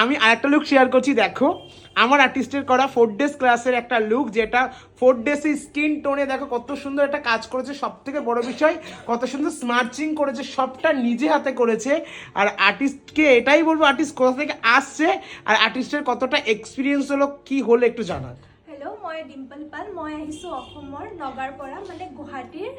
আমি আরেকটা look share করছি, দেখো আমার আর্টিস্টের করা 4 ডেজ ক্লাসের একটা লুক, যেটা 4 ডেজে স্কিন টোনে দেখো কত সুন্দর একটা কাজ করেছে। সব থেকে বড় বিষয় কত সুন্দর স্মার্চিং করেছে, সবটা নিজে হাতে করেছে। আর আর্টিস্টকে এটাই বলবো, আর্টিস্ট কোথা থেকে আসছে আর আর্টিস্টের কতটা এক্সপিরিয়েন্স হলো, কি হলো একটু জানাক। হেল্ল', মই ডিম্পল পাল। মই আহিছোঁ অসমৰ নগাঁৱৰ পৰা, মানে গুৱাহাটীৰ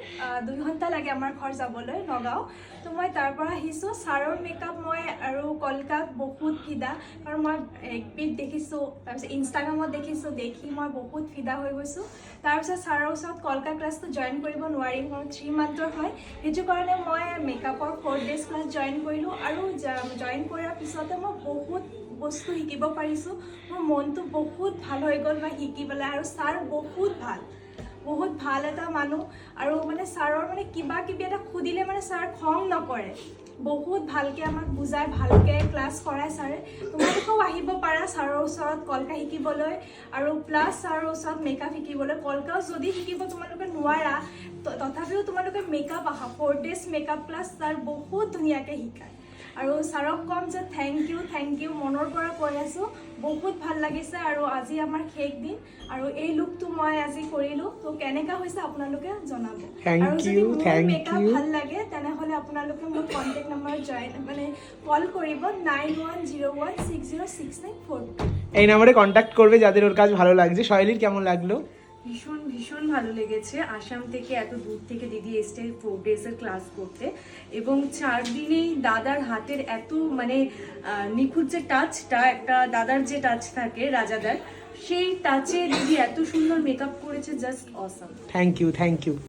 2 ঘণ্টা লাগে আমাৰ ঘৰ যাবলৈ নগাঁও। তো মই তাৰ পৰা আহিছোঁ। ছাৰৰ মেকআপ মই আৰু কলকাত বহুত ফিদা, কাৰণ মই একবিধ দেখিছোঁ, তাৰপিছত ইনষ্টাগ্ৰামত দেখিছোঁ, দেখি মই বহুত ফিদা হৈ গৈছোঁ। তাৰপিছত ছাৰৰ ওচৰত কলকা ক্লাছটো জইন কৰিব নোৱাৰিম, কাৰণ 3 মান্থৰ হয়। সেইটো কাৰণে মই মেকআপৰ 4 ডেজ ক্লাছ জইন কৰিলোঁ, আৰু জইন কৰাৰ পিছতে মই বহুত বস্তু শিকিব পাৰিছোঁ। মোৰ মনটো বহুত ভাল হৈ গ'ল মই শিকি পেলাই। আৰু ছাৰ বহুত ভাল এটা মানুহ, আৰু মানে ছাৰৰ মানে কিবা কিবি এটা সুধিলে মানে ছাৰ খং নকৰে, বহুত ভালকৈ আমাক বুজাই, ভালকৈ ক্লাছ কৰায় ছাৰে। তোমালোকেও আহিব পাৰা ছাৰৰ ওচৰত কলকা শিকিবলৈ, আৰু প্লাছ ছাৰৰ ওচৰত মেকআপ শিকিবলৈ। কলকাও যদি শিকিব তোমালোকে নোৱাৰা, তথাপিও তোমালোকে মেকআপ আহা, 4 ডেজ মেকআপ ক্লাছ ছাৰ বহুত ধুনীয়াকৈ শিকায়। আৰু ছাৰক ক'ম যে থেংক ইউ, মনৰ পৰা কৈ আছোঁ। বহুত ভাল লাগিছে, আৰু আজি আমাৰ শেষ দিন, আৰু এই লুকটো মই আজি কৰিলোঁ। তো কেনেকুৱা হৈছে আপোনালোকে জনাব। আৰু যদি মোৰ মেকআপ ভাল লাগে তেনেহ'লে আপোনালোকে মোৰ কণ্টেক্ট নাম্বাৰত কল কৰিব 9101606942। এই নাম্বারে কন্ট্যাক্ট করবে যাদের ওর কাজ ভালো লাগছে। শৈলীর কেমন লাগলো? ভীষণ ভালো লেগেছে। আসাম থেকে এত দূর থেকে দিদি এসছে 4 ডেজের ক্লাস করতে, এবং 4 দিনেই দাদার হাতের এত মানে নিখুঁত যে টাচটা, একটা দাদার যে টাচ থাকে রাজাদার, সেই টাচে দিদি এত সুন্দর মেকআপ করেছে, জাস্ট অসাম। Thank U.